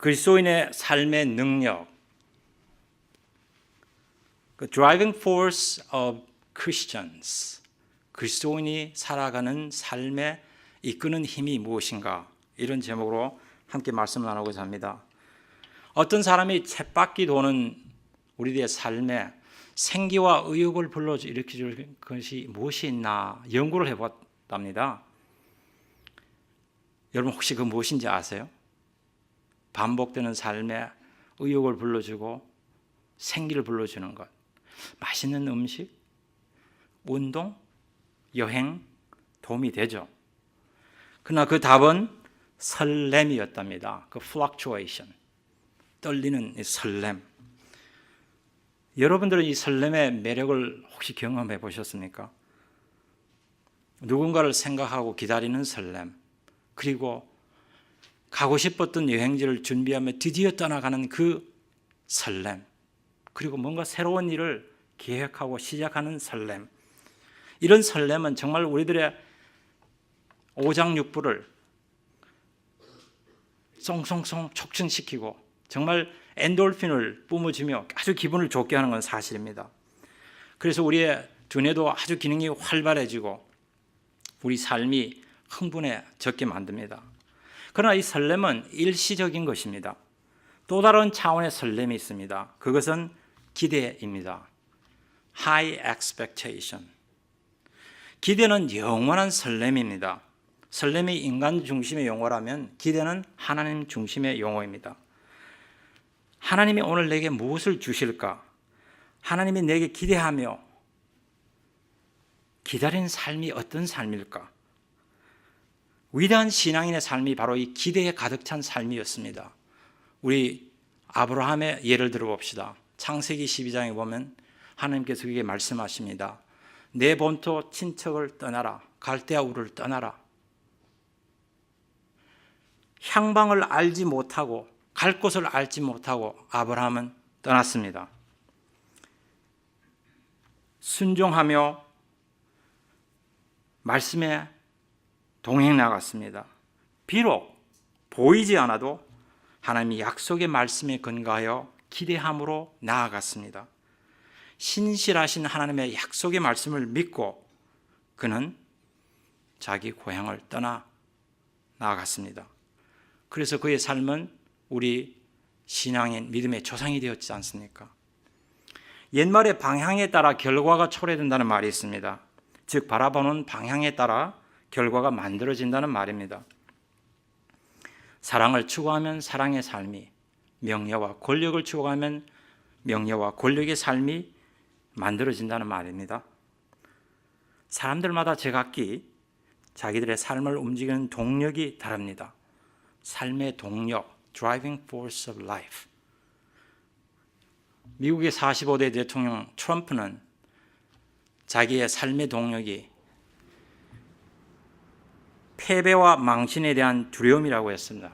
그리스도인의 삶의 능력, The driving force of Christians, 그리스도인이 살아가는 삶에 이끄는 힘이 무엇인가, 이런 제목으로 함께 말씀을 나누고자 합니다. 어떤 사람이 쳇바퀴 도는 우리들의 삶에 생기와 의욕을 불러일으킬 것이 무엇이 있나 연구를 해봤답니다. 여러분 혹시 그 무엇인지 아세요? 반복되는 삶에 의욕을 불러주고 생기를 불러주는 것, 맛있는 음식, 운동, 여행 도움이 되죠. 그러나 그 답은 설렘이었답니다. 그 fluctuation, 떨리는 이 설렘. 여러분들은 이 설렘의 매력을 혹시 경험해 보셨습니까? 누군가를 생각하고 기다리는 설렘, 그리고 가고 싶었던 여행지를 준비하며 드디어 떠나가는 그 설렘, 그리고 뭔가 새로운 일을 계획하고 시작하는 설렘. 이런 설렘은 정말 우리들의 오장육부를 송송송 촉진시키고 정말 엔돌핀을 뿜어주며 아주 기분을 좋게 하는 건 사실입니다. 그래서 우리의 두뇌도 아주 기능이 활발해지고 우리 삶이 흥분해졌게 만듭니다. 그러나 이 설렘은 일시적인 것입니다. 또 다른 차원의 설렘이 있습니다. 그것은 기대입니다. High expectation. 기대는 영원한 설렘입니다. 설렘이 인간 중심의 용어라면 기대는 하나님 중심의 용어입니다. 하나님이 오늘 내게 무엇을 주실까? 하나님이 내게 기대하며 기다리는 삶이 어떤 삶일까? 위대한 신앙인의 삶이 바로 이 기대에 가득 찬 삶이었습니다. 우리 아브라함의 예를 들어봅시다. 창세기 12장에 보면 하나님께서 그에게 말씀하십니다. 내 본토 친척을 떠나라. 갈대아 우르를 떠나라. 향방을 알지 못하고 갈 곳을 알지 못하고 아브라함은 떠났습니다. 순종하며 말씀에 동행 나갔습니다. 비록 보이지 않아도 하나님이 약속의 말씀에 근거하여 기대함으로 나아갔습니다. 신실하신 하나님의 약속의 말씀을 믿고 그는 자기 고향을 떠나 나아갔습니다. 그래서 그의 삶은 우리 신앙인 믿음의 조상이 되었지 않습니까? 옛말에 방향에 따라 결과가 초래된다는 말이 있습니다. 즉 바라보는 방향에 따라 결과가 만들어진다는 말입니다. 사랑을 추구하면 사랑의 삶이, 명예와 권력을 추구하면 명예와 권력의 삶이 만들어진다는 말입니다. 사람들마다 제각기 자기들의 삶을 움직이는 동력이 다릅니다. 삶의 동력, driving force of life. 미국의 45대 대통령 트럼프는 자기의 삶의 동력이 패배와 망신에 대한 두려움이라고 했습니다.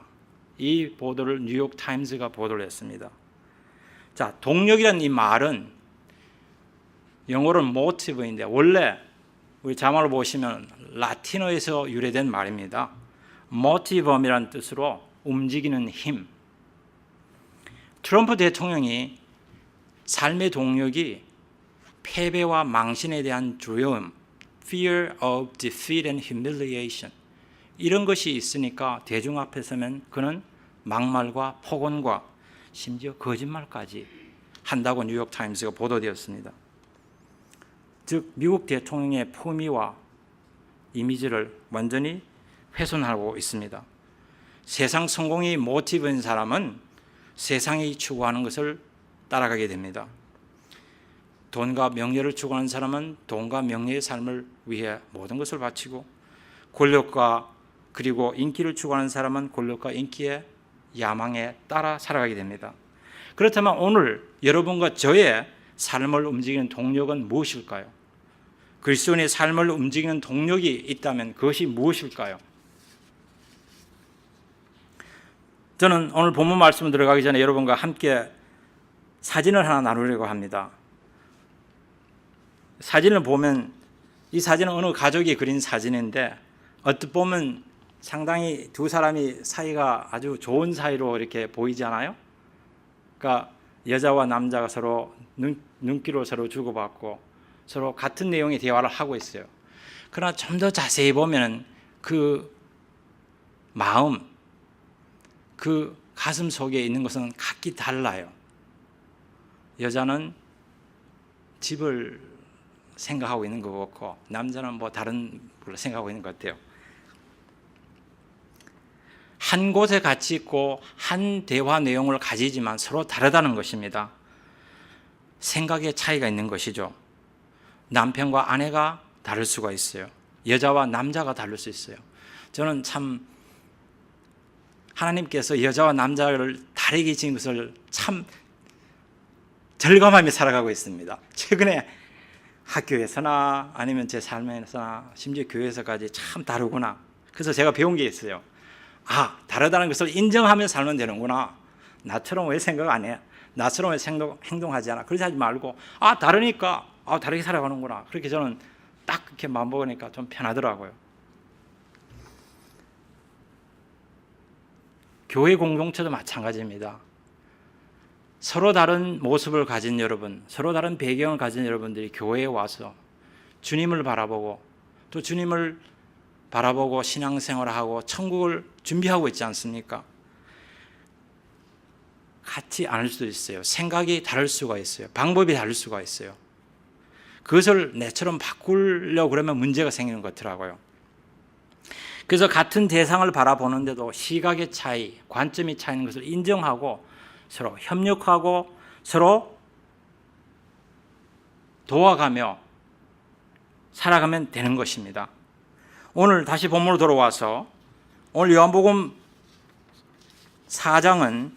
이 보도를 뉴욕 타임즈가 보도를 했습니다. 자, 동력이라는 이 말은 영어로는 motive인데 원래 우리 자막을 보시면 라틴어에서 유래된 말입니다. motivum이라는 뜻으로 움직이는 힘. 트럼프 대통령이 삶의 동력이 패배와 망신에 대한 두려움, fear of defeat and humiliation, 이런 것이 있으니까 대중 앞에 서면 그는 막말과 폭언과 심지어 거짓말까지 한다고 뉴욕타임스가 보도되었습니다. 즉 미국 대통령의 품위와 이미지를 완전히 훼손하고 있습니다. 세상 성공이 모티브인 사람은 세상이 추구하는 것을 따라가게 됩니다. 돈과 명예를 추구하는 사람은 돈과 명예의 삶을 위해 모든 것을 바치고, 권력과 그리고 인기를 추구하는 사람은 권력과 인기의 야망에 따라 살아가게 됩니다. 그렇다면 오늘 여러분과 저의 삶을 움직이는 동력은 무엇일까요? 그리스도인의 삶을 움직이는 동력이 있다면 그것이 무엇일까요? 저는 오늘 본문 말씀을 들어가기 전에 여러분과 함께 사진을 하나 나누려고 합니다. 사진을 보면 이 사진은 어느 가족이 그린 사진인데 어떻게 보면 상당히 두 사람이 사이가 아주 좋은 사이로 이렇게 보이잖아요. 그러니까 여자와 남자가 서로 눈길로 서로 주고받고 서로 같은 내용의 대화를 하고 있어요. 그러나 좀 더 자세히 보면 그 마음, 그 가슴 속에 있는 것은 각기 달라요. 여자는 집을 생각하고 있는 것 같고 남자는 뭐 다른 걸 생각하고 있는 것 같아요. 한 곳에 같이 있고 한 대화 내용을 가지지만 서로 다르다는 것입니다. 생각의 차이가 있는 것이죠. 남편과 아내가 다를 수가 있어요. 여자와 남자가 다를 수 있어요. 저는 참 하나님께서 여자와 남자를 다르게 지은 것을 참 절감하며 살아가고 있습니다. 최근에 학교에서나 아니면 제 삶에서나 심지어 교회에서까지 참 다르구나. 그래서 제가 배운 게 있어요. 아, 다르다는 것을 인정하며 살면 되는구나. 나처럼 왜 생각 안 해? 나처럼 왜 행동하지 않아? 그러지 하지 말고 아, 다르니까 다르게 살아가는구나. 그렇게 저는 딱 그렇게 마음먹으니까 좀 편하더라고요. 교회 공동체도 마찬가지입니다. 서로 다른 모습을 가진 여러분, 서로 다른 배경을 가진 여러분들이 교회에 와서 주님을 바라보고 또 주님을 바라보고 신앙생활을 하고 천국을 준비하고 있지 않습니까? 같지 않을 수도 있어요. 생각이 다를 수가 있어요. 방법이 다를 수가 있어요. 그것을 내처럼 바꾸려고 그러면 문제가 생기는 것 같더라고요. 그래서 같은 대상을 바라보는데도 시각의 차이, 관점이 차이는 것을 인정하고 서로 협력하고 서로 도와가며 살아가면 되는 것입니다. 오늘 다시 본문으로 돌아와서 오늘 요한복음 4장은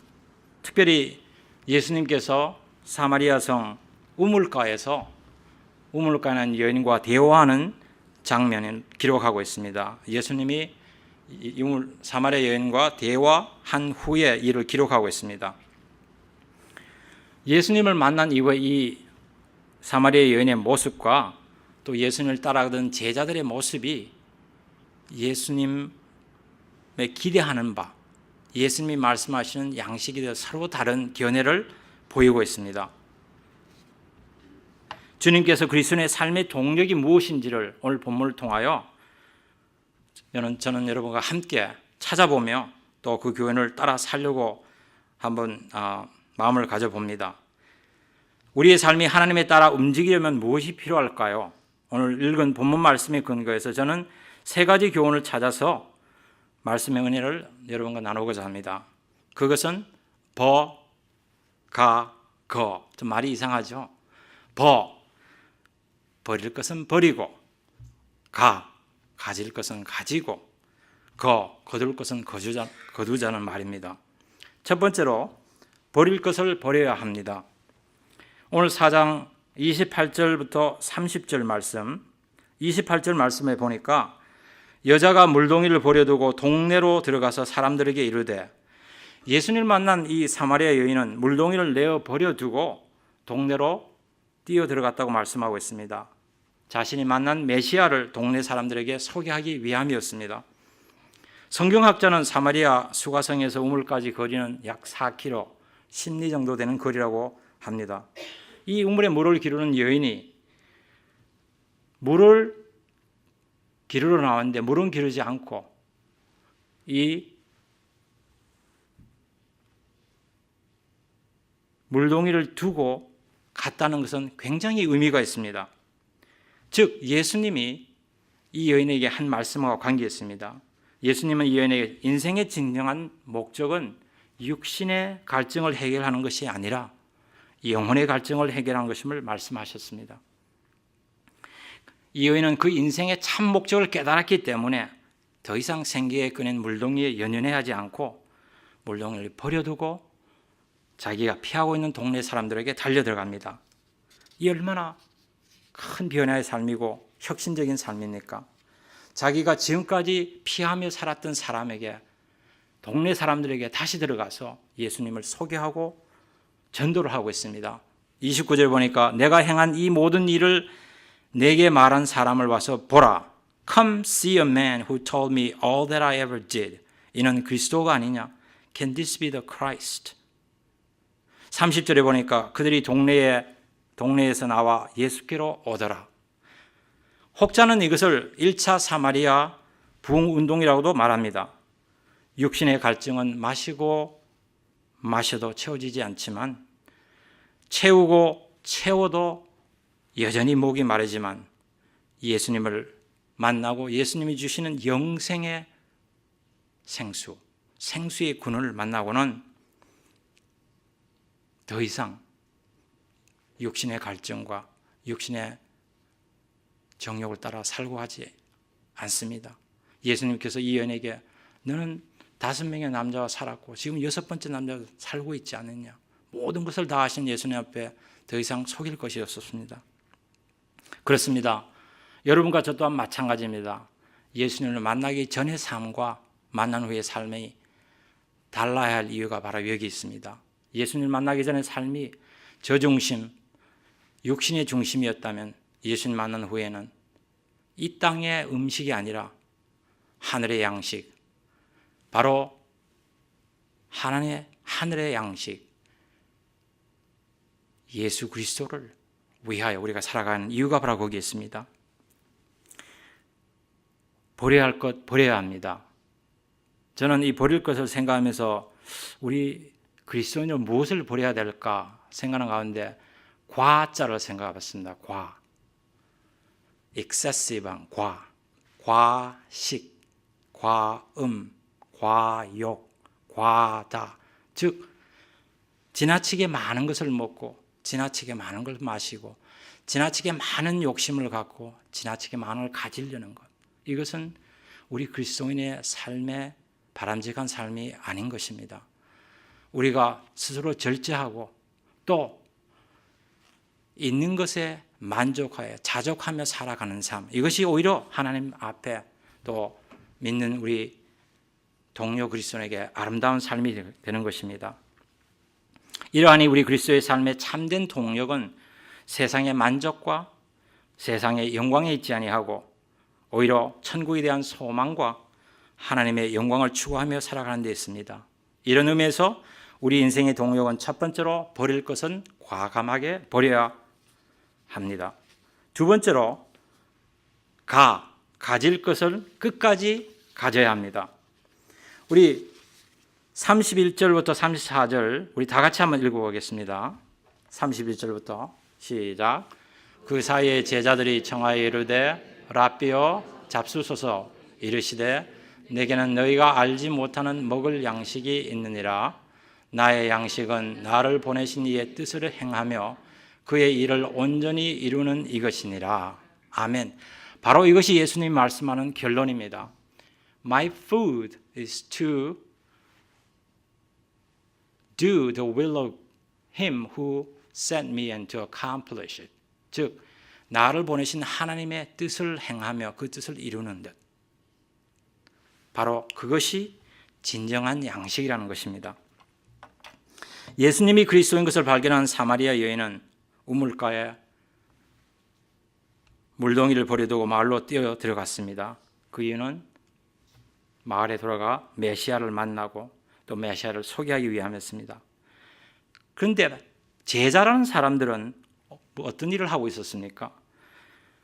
특별히 예수님께서 사마리아 성 우물가에서 우물가에 여인과 대화하는 장면을 기록하고 있습니다. 예수님이 사마리아 여인과 대화한 후에 이를 기록하고 있습니다. 예수님을 만난 이후에 이 사마리아 여인의 모습과 또 예수님을 따라가던 제자들의 모습이 예수님의 기대하는 바, 예수님이 말씀하시는 양식에 대해 서로 다른 견해를 보이고 있습니다. 주님께서 그리스도의 삶의 동력이 무엇인지를 오늘 본문을 통하여 저는 여러분과 함께 찾아보며 또 그 교훈을 따라 살려고 한번 마음을 가져봅니다. 우리의 삶이 하나님에 따라 움직이려면 무엇이 필요할까요? 오늘 읽은 본문 말씀에 근거해서 저는 세 가지 교훈을 찾아서 말씀의 은혜를 여러분과 나누고자 합니다. 그것은 좀 말이 이상하죠? 버릴 것은 버리고, 가질 것은 가지고, 거둘 것은 거두자는 말입니다. 첫 번째로 버릴 것을 버려야 합니다. 오늘 4장 28절부터 30절 말씀, 28절 말씀에 보니까 여자가 물동이를 버려두고 동네로 들어가서 사람들에게 이르되, 예수님을 만난 이 사마리아 여인은 물동이를 내어 버려두고 동네로 뛰어 들어갔다고 말씀하고 있습니다. 자신이 만난 메시아를 동네 사람들에게 소개하기 위함이었습니다. 성경학자는 사마리아 수가성에서 우물까지 거리는 약 4km, 10리 정도 되는 거리라고 합니다. 이 우물에 물을 기르는 여인이 물을 기르러 나왔는데 물은 기르지 않고 이 물동이를 두고 갔다는 것은 굉장히 의미가 있습니다. 즉 예수님이 이 여인에게 한 말씀과 관계있습니다. 예수님은 이 여인에게 인생의 진정한 목적은 육신의 갈증을 해결하는 것이 아니라 영혼의 갈증을 해결하는 것임을 말씀하셨습니다. 이 여인은 그 인생의 참 목적을 깨달았기 때문에 더 이상 생기에 꺼낸 물동이에 연연해하지 않고 물동이를 버려두고 자기가 피하고 있는 동네 사람들에게 달려들어갑니다. 이 얼마나 큰 변화의 삶이고 혁신적인 삶입니까? 자기가 지금까지 피하며 살았던 사람에게, 동네 사람들에게 다시 들어가서 예수님을 소개하고 전도를 하고 있습니다. 29절 보니까 내가 행한 이 모든 일을 내게 말한 사람을 와서 보라. Come see a man who told me all that I ever did. 이는 그리스도가 아니냐? Can this be the Christ? 30절에 보니까 그들이 동네에서 나와 예수께로 오더라. 혹자는 이것을 1차 사마리아 부흥 운동이라고도 말합니다. 육신의 갈증은 마시고 마셔도 채워지지 않지만 채우고 채워도 여전히 목이 마르지만 예수님을 만나고 예수님이 주시는 영생의 생수의 군을 만나고는 더 이상 육신의 갈증과 육신의 정욕을 따라 살고 하지 않습니다. 예수님께서 이 여인에게 너는 5명의 남자와 살았고 지금 6번째 남자와 살고 있지 않느냐. 모든 것을 다 하신 예수님 앞에 더 이상 속일 것이 없었습니다. 그렇습니다. 여러분과 저 또한 마찬가지입니다. 예수님을 만나기 전의 삶과 만난 후의 삶이 달라야 할 이유가 바로 여기 있습니다. 예수님을 만나기 전의 삶이 저중심, 육신의 중심이었다면 예수님 만난 후에는 이 땅의 음식이 아니라 하늘의 양식, 바로 하늘의 양식, 예수 그리스도를 위하여 우리가 살아가는 이유가 바로 거기에 있습니다. 버려야 할 것 버려야 합니다. 저는 이 버릴 것을 생각하면서 우리 그리스도인은 무엇을 버려야 될까 생각하는 가운데 과자를 생각해봤습니다. 과, excessive한 과, 과식, 과음, 과욕, 과다. 즉 지나치게 많은 것을 먹고 지나치게 많은 걸 마시고 지나치게 많은 욕심을 갖고 지나치게 많은 걸 가지려는 것. 이것은 우리 그리스도인의 삶의 바람직한 삶이 아닌 것입니다. 우리가 스스로 절제하고 또 있는 것에 만족하여 자족하며 살아가는 삶, 이것이 오히려 하나님 앞에 또 믿는 우리 동료 그리스도인에게 아름다운 삶이 되는 것입니다. 이러하니 우리 그리스도의 삶의 참된 동력은 세상의 만족과 세상의 영광에 있지 아니하고 오히려 천국에 대한 소망과 하나님의 영광을 추구하며 살아가는 데 있습니다. 이런 의미에서 우리 인생의 동력은 첫 번째로 버릴 것은 과감하게 버려야 합니다. 두 번째로 가질 것을 끝까지 가져야 합니다. 우리 31절부터 34절 우리 다 같이 한번 읽어보겠습니다. 31절부터 시작. 그 사이에 제자들이 청하여 이르되 랍비여 잡수소서 이르시되 내게는 너희가 알지 못하는 먹을 양식이 있느니라. 나의 양식은 나를 보내신 이의 뜻을 행하며 그의 일을 온전히 이루는 이것이니라. 아멘. 바로 이것이 예수님이 말씀하는 결론입니다. My food is to do the will of him who sent me and to accomplish it. 즉 나를 보내신 하나님의 뜻을 행하며 그 뜻을 이루는 것. 바로 그것이 진정한 양식이라는 것입니다. 예수님이 그리스도인 것을 발견한 사마리아 여인은 우물가에 물동이를 버려두고 마을로 뛰어 들어갔습니다. 그 이유는 마을에 돌아가 메시아를 만나고 또 메시아를 소개하기 위함이었습니다. 그런데 제자라는 사람들은 어떤 일을 하고 있었습니까?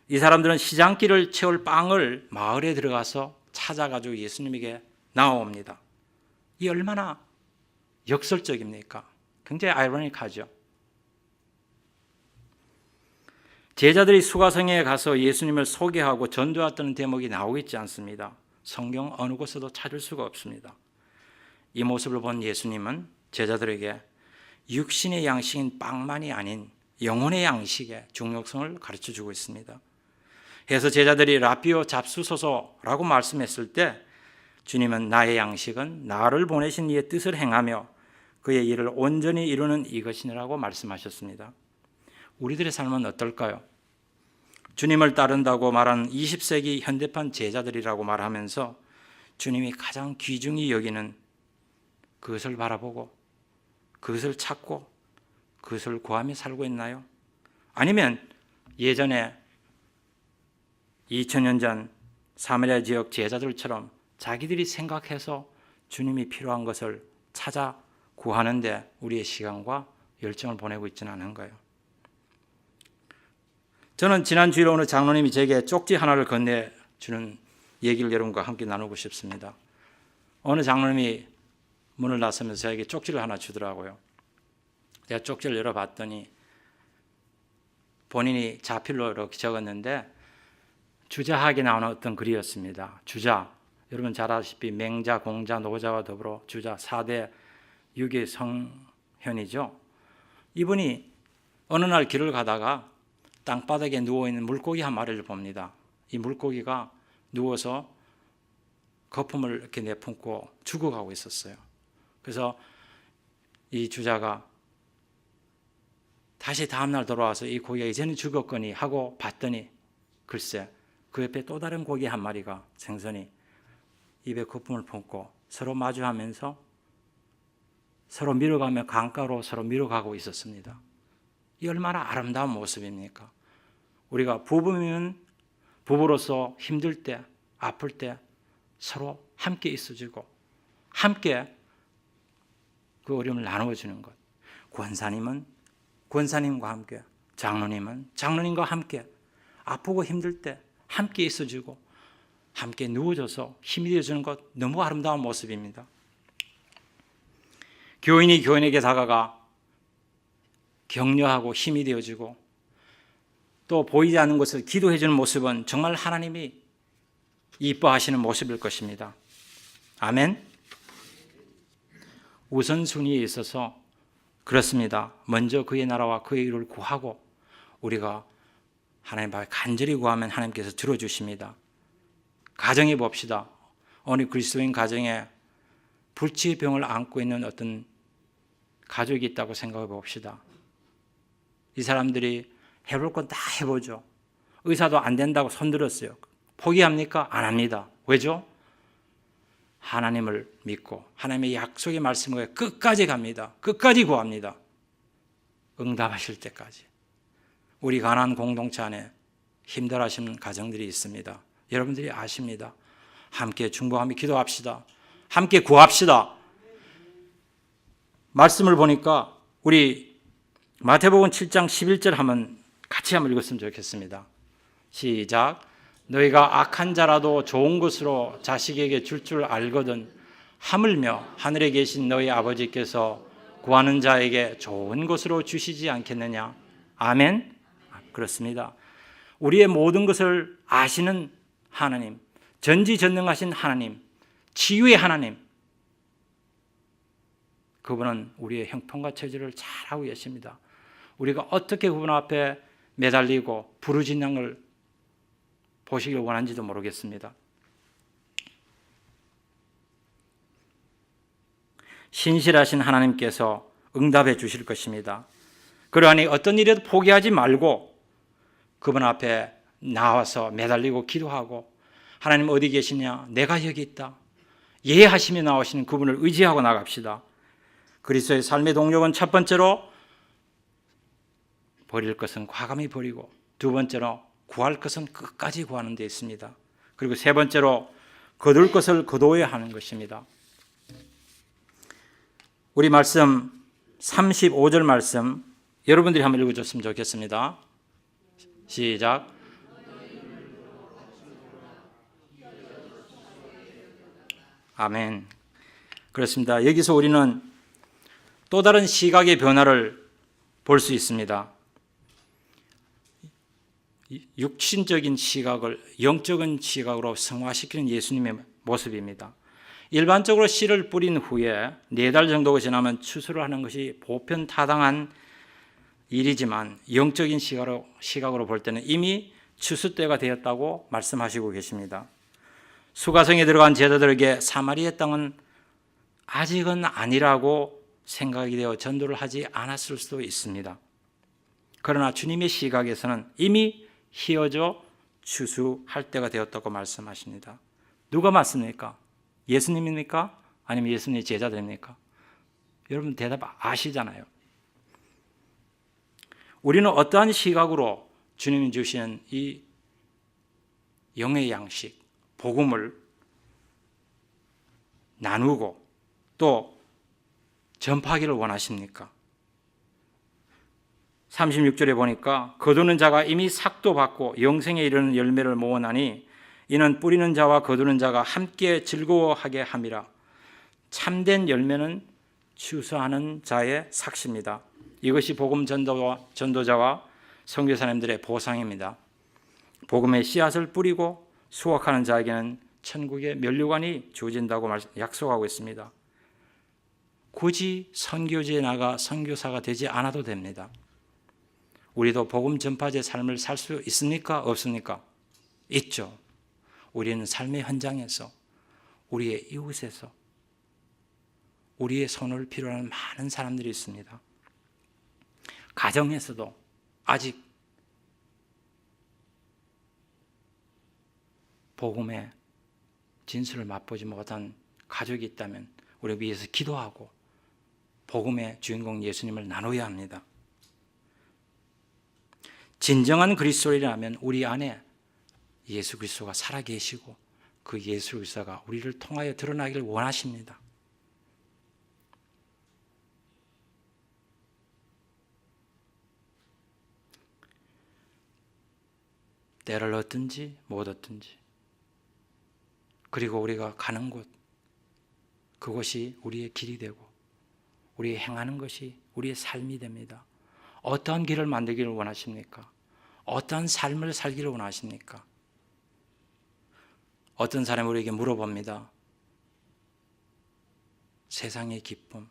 이 사람들은 시장길을 채울 빵을 마을에 들어가서 찾아가지고 예수님에게 나옵니다. 이 얼마나 역설적입니까? 굉장히 아이러니하죠. 제자들이 수가성에 가서 예수님을 소개하고 전도했던 대목이 나오고 있지 않습니다. 성경 어느 곳에도 찾을 수가 없습니다. 이 모습을 본 예수님은 제자들에게 육신의 양식인 빵만이 아닌 영혼의 양식의 중요성을 가르쳐주고 있습니다. 그래서 제자들이 랍비오 잡수소서라고 말씀했을 때 주님은 나의 양식은 나를 보내신 이의 뜻을 행하며 그의 일을 온전히 이루는 이것이라고 말씀하셨습니다. 우리들의 삶은 어떨까요? 주님을 따른다고 말하는 20세기 현대판 제자들이라고 말하면서 주님이 가장 귀중히 여기는 그것을 바라보고 그것을 찾고 그것을 구하며 살고 있나요? 아니면 예전에 2000년 전 사마리아 지역 제자들처럼 자기들이 생각해서 주님이 필요한 것을 찾아 구하는데 우리의 시간과 열정을 보내고 있지는 않은 거예요. 저는 지난 주일에 오늘 장로님이 제게 쪽지 하나를 건네주는 얘기를 여러분과 함께 나누고 싶습니다. 어느 장로님이 문을 나서면서 저에게 쪽지를 하나 주더라고요. 제가 쪽지를 열어봤더니 본인이 자필로 이렇게 적었는데 주자학에 나오는 어떤 글이었습니다. 주자, 여러분 잘 아시다시피 맹자, 공자, 노자와 더불어 주자 4대 유기 성현이죠. 이분이 어느 날 길을 가다가 땅바닥에 누워있는 물고기 한 마리를 봅니다. 이 물고기가 누워서 거품을 이렇게 내뿜고 죽어가고 있었어요. 그래서 이 주자가 다시 다음날 돌아와서 이 고기가 이제는 죽었거니 하고 봤더니 글쎄 그 옆에 또 다른 고기 한 마리가 생선이 입에 거품을 품고 서로 마주하면서 서로 밀어가며 강가로 서로 밀어가고 있었습니다. 이 얼마나 아름다운 모습입니까? 우리가 부부면 부부로서 힘들 때, 아플 때 서로 함께 있어주고 함께 그 어려움을 나누어주는 것. 권사님은 권사님과 함께, 장로님은 장로님과 함께 아프고 힘들 때 함께 있어주고 함께 누워줘서 힘이 되어주는 것, 너무 아름다운 모습입니다. 교인이 교인에게 다가가 격려하고 힘이 되어주고 또 보이지 않는 것을 기도해 주는 모습은 정말 하나님이 이뻐하시는 모습일 것입니다. 아멘. 우선순위에 있어서 그렇습니다. 먼저 그의 나라와 그의 의를 구하고 우리가 하나님 앞에 간절히 구하면 하나님께서 들어주십니다. 가정에 봅시다. 어느 그리스도인 가정에 불치의 병을 안고 있는 어떤 가족이 있다고 생각해 봅시다. 이 사람들이 해볼 건 다 해보죠. 의사도 안 된다고 손들었어요. 포기합니까? 안 합니다. 왜죠? 하나님을 믿고 하나님의 약속의 말씀에 끝까지 갑니다. 끝까지 구합니다. 응답하실 때까지. 우리 가나안 공동체 안에 힘들어하시는 가정들이 있습니다. 여러분들이 아십니다. 함께 중보하며 기도합시다. 함께 구합시다. 말씀을 보니까 우리 마태복음 7장 11절 같이 한번 읽었으면 좋겠습니다. 시작. 너희가 악한 자라도 좋은 것으로 자식에게 줄 알거든 하물며 하늘에 계신 너희 아버지께서 구하는 자에게 좋은 것으로 주시지 않겠느냐. 아멘. 그렇습니다. 우리의 모든 것을 아시는 하나님, 전지전능하신 하나님, 치유의 하나님, 그분은 우리의 형편과 처지를 잘 알고 계십니다. 우리가 어떻게 그분 앞에 매달리고 부르짖는 걸 보시길 원하는지도 모르겠습니다. 신실하신 하나님께서 응답해 주실 것입니다. 그러하니 어떤 일에도 포기하지 말고 그분 앞에 나와서 매달리고 기도하고 하나님 어디 계시냐? 내가 여기 있다. 예하시며 나오시는 그분을 의지하고 나갑시다. 그리스도의 삶의 동력은 첫 번째로 버릴 것은 과감히 버리고 두 번째로 구할 것은 끝까지 구하는 데 있습니다. 그리고 세 번째로 거둘 것을 거둬야 하는 것입니다. 우리 말씀 35절 말씀 여러분들이 한번 읽어줬으면 좋겠습니다. 시작. 아멘. 그렇습니다. 여기서 우리는 또 다른 시각의 변화를 볼 수 있습니다. 육신적인 시각을 영적인 시각으로 승화시키는 예수님의 모습입니다. 일반적으로 씨를 뿌린 후에 4달 정도가 지나면 추수를 하는 것이 보편타당한 일이지만 영적인 시각으로 볼 때는 이미 추수 때가 되었다고 말씀하시고 계십니다. 수가성에 들어간 제자들에게 사마리아 땅은 아직은 아니라고 생각이 되어 전도를 하지 않았을 수도 있습니다. 그러나 주님의 시각에서는 이미 희어져 추수할 때가 되었다고 말씀하십니다. 누가 맞습니까? 예수님입니까? 아니면 예수님의 제자들입니까? 여러분 대답 아시잖아요. 우리는 어떠한 시각으로 주님이 주시는 이 영의 양식, 복음을 나누고 또 전파하기를 원하십니까? 36절에 보니까 거두는 자가 이미 삭도 받고 영생에 이르는 열매를 모으나니 이는 뿌리는 자와 거두는 자가 함께 즐거워하게 함이라. 참된 열매는 추수하는 자의 삭시입니다. 이것이 복음 전도자와 선교사님들의 보상입니다. 복음의 씨앗을 뿌리고 수확하는 자에게는 천국의 면류관이 주어진다고 약속하고 있습니다. 굳이 선교지에 나가 선교사가 되지 않아도 됩니다. 우리도 복음 전파자의 삶을 살 수 있습니까? 없습니까? 있죠. 우리는 삶의 현장에서, 우리의 이웃에서, 우리의 손을 필요로 하는 많은 사람들이 있습니다. 가정에서도 아직 복음의 진술을 맛보지 못한 가족이 있다면 우리 위해서 기도하고 복음의 주인공 예수님을 나눠야 합니다. 진정한 그리스도인이라면 우리 안에 예수 그리스도가 살아계시고 그 예수 그리스도가 우리를 통하여 드러나기를 원하십니다. 때를 얻든지 못 얻든지, 그리고 우리가 가는 곳, 그것이 우리의 길이 되고 우리의 행하는 것이 우리의 삶이 됩니다. 어떠한 길을 만들기를 원하십니까? 어떠한 삶을 살기를 원하십니까? 어떤 사람이 우리에게 물어봅니다. 세상의 기쁨,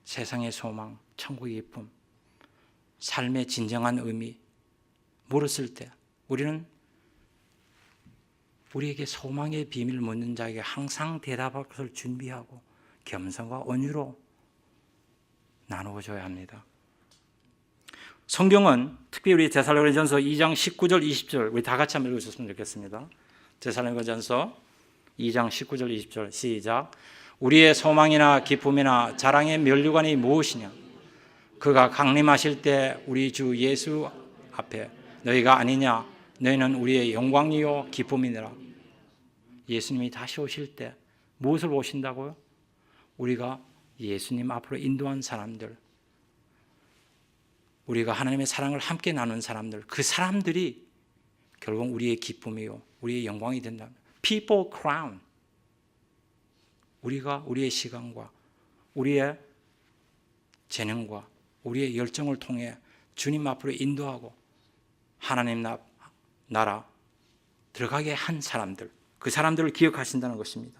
세상의 소망, 천국의 기쁨, 삶의 진정한 의미 물었을 때 우리는 우리에게 소망의 비밀을 묻는 자에게 항상 대답할 것을 준비하고 겸손과 온유로 나누어줘야 합니다. 성경은 특히 우리 데살로니가전서 2장 19절 20절 우리 다 같이 한번 읽으셨으면 좋겠습니다. 데살로니가전서 2장 19절 20절 시작. 우리의 소망이나 기쁨이나 자랑의 면류관이 무엇이냐? 그가 강림하실 때 우리 주 예수 앞에 너희가 아니냐? 너희는 우리의 영광이요 기쁨이니라. 예수님이 다시 오실 때 무엇을 보신다고요? 우리가 예수님 앞으로 인도한 사람들, 우리가 하나님의 사랑을 함께 나눈 사람들, 그 사람들이 결국 우리의 기쁨이요 우리의 영광이 된다. People crown. 우리가 우리의 시간과 우리의 재능과 우리의 열정을 통해 주님 앞으로 인도하고 하나님 나라 들어가게 한 사람들, 그 사람들을 기억하신다는 것입니다.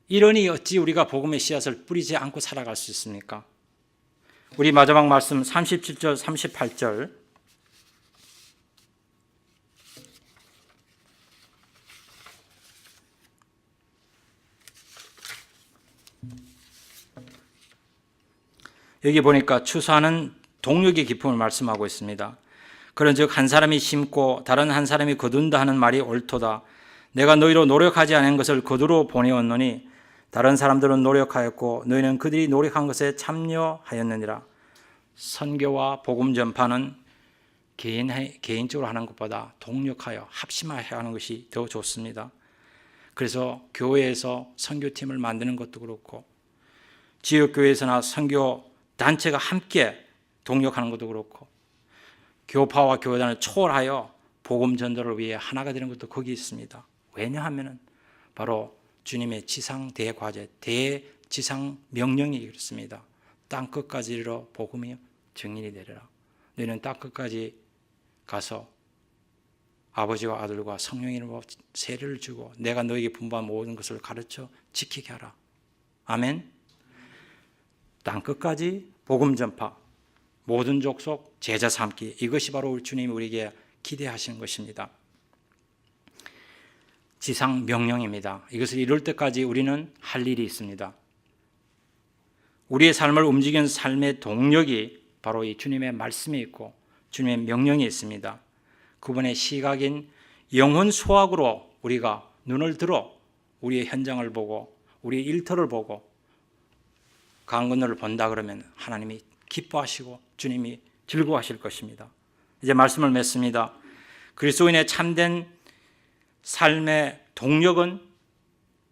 이러니 어찌 우리가 복음의 씨앗을 뿌리지 않고 살아갈 수 있습니까? 우리 마지막 말씀 37절 38절 여기 보니까 추수하는 동력의 기쁨을 말씀하고 있습니다. 그런즉 한 사람이 심고 다른 한 사람이 거둔다 하는 말이 옳도다. 내가 너희로 노력하지 않은 것을 거두러 보내었노니 다른 사람들은 노력하였고 너희는 그들이 노력한 것에 참여하였느니라. 선교와 복음 전파는 개인적으로 하는 것보다 동력하여 합심하여 하는 것이 더 좋습니다. 그래서 교회에서 선교팀을 만드는 것도 그렇고 지역교회에서나 선교 단체가 함께 동력하는 것도 그렇고 교파와 교단을 초월하여 복음 전도를 위해 하나가 되는 것도 거기 있습니다. 왜냐하면 바로 주님의 지상 대과제, 대지상 명령이 그렇습니다. 땅 끝까지 이르러 복음이 증인이 되리라. 너희는 땅 끝까지 가서 아버지와 아들과 성령의 이름으로 세례를 주고 내가 너에게 분부한 모든 것을 가르쳐 지키게 하라. 아멘. 땅 끝까지 복음 전파, 모든 족속 제자 삼기, 이것이 바로 우리 주님이 우리에게 기대하시는 것입니다. 지상 명령입니다. 이것을 이룰 때까지 우리는 할 일이 있습니다. 우리의 삶을 움직이는 삶의 동력이 바로 이 주님의 말씀이 있고 주님의 명령이 있습니다. 그분의 시각인 영혼 수학으로 우리가 눈을 들어 우리의 현장을 보고 우리의 일터를 보고 강 건너를 본다 그러면 하나님이 기뻐하시고 주님이 즐거워하실 것입니다. 이제 말씀을 맺습니다. 그리스도인의 참된 삶의 동력은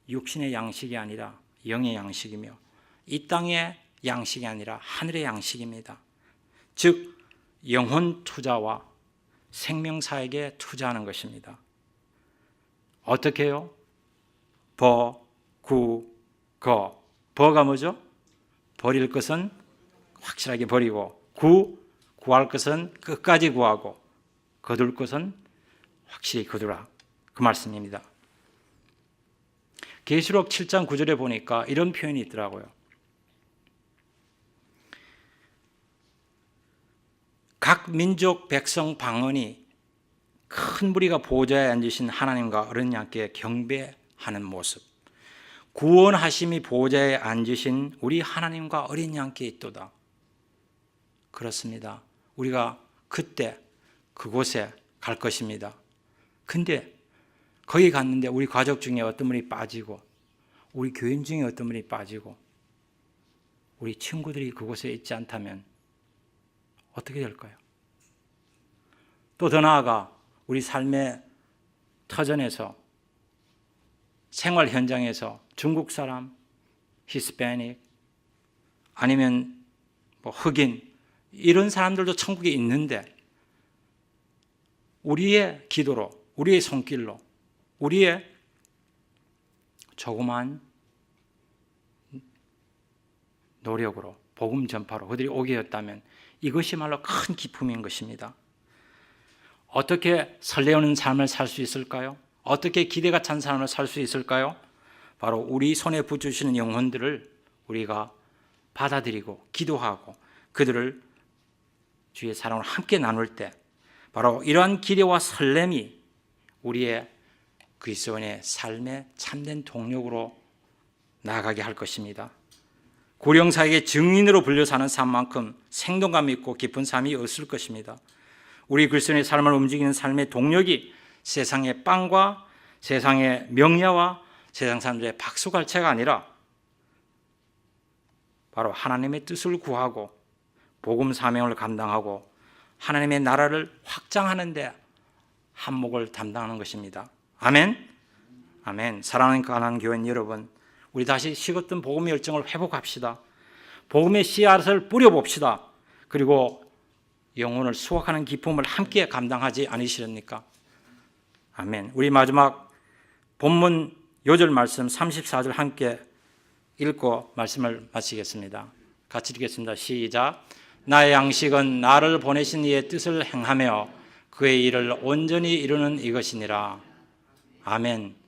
육신의 양식이 아니라 영의 양식이며 이 땅의 양식이 아니라 하늘의 양식입니다. 즉 영혼 투자와 생명사에게 투자하는 것입니다. 어떻게 해요? 버, 구, 거. 버가 뭐죠? 버릴 것은 확실하게 버리고, 구할 것은 끝까지 구하고, 거둘 것은 확실히 거두라. 그 말씀입니다. 계시록 7장 9절에 보니까 이런 표현이 있더라고요. 각 민족 백성 방언이 큰 무리가 보좌에 앉으신 하나님과 어린 양께 경배하는 모습. 구원하심이 보좌에 앉으신 우리 하나님과 어린 양께 있도다. 그렇습니다. 우리가 그때 그곳에 갈 것입니다. 근데 거기 갔는데 우리 가족 중에 어떤 분이 빠지고, 우리 교인 중에 어떤 분이 빠지고, 우리 친구들이 그곳에 있지 않다면 어떻게 될까요? 또 더 나아가 우리 삶의 터전에서, 생활 현장에서 중국 사람, 히스패닉, 아니면 흑인, 이런 사람들도 천국에 있는데 우리의 기도로, 우리의 손길로, 우리의 조그만 노력으로, 복음 전파로 그들이 오게 했다면 이것이말로 큰 기쁨인 것입니다. 어떻게 설레우는 삶을 살 수 있을까요? 어떻게 기대가 찬 삶을 살 수 있을까요? 바로 우리 손에 붙여주시는 영혼들을 우리가 받아들이고 기도하고 그들을 주의 사랑을 함께 나눌 때, 바로 이러한 기대와 설렘이 우리의 그리스도인의 삶의 참된 동력으로 나아가게 할 것입니다. 고령사에게 증인으로 불려 사는 삶만큼 생동감 있고 깊은 삶이 없을 것입니다. 우리 그리스도인의 삶을 움직이는 삶의 동력이 세상의 빵과 세상의 명예와 세상 사람들의 박수갈채가 아니라 바로 하나님의 뜻을 구하고 복음 사명을 감당하고 하나님의 나라를 확장하는 데 한몫을 담당하는 것입니다. 아멘. 아멘. 사랑하는 가난한 교인 여러분, 우리 다시 식었던 복음의 열정을 회복합시다. 복음의 씨앗을 뿌려봅시다. 그리고 영혼을 수확하는 기쁨을 함께 감당하지 않으시렵니까? 아멘. 우리 마지막 본문 요절 말씀 34절 함께 읽고 말씀을 마치겠습니다. 같이 읽겠습니다. 시작. 나의 양식은 나를 보내신 이의 뜻을 행하며 그의 일을 온전히 이루는 이것이니라. 아멘.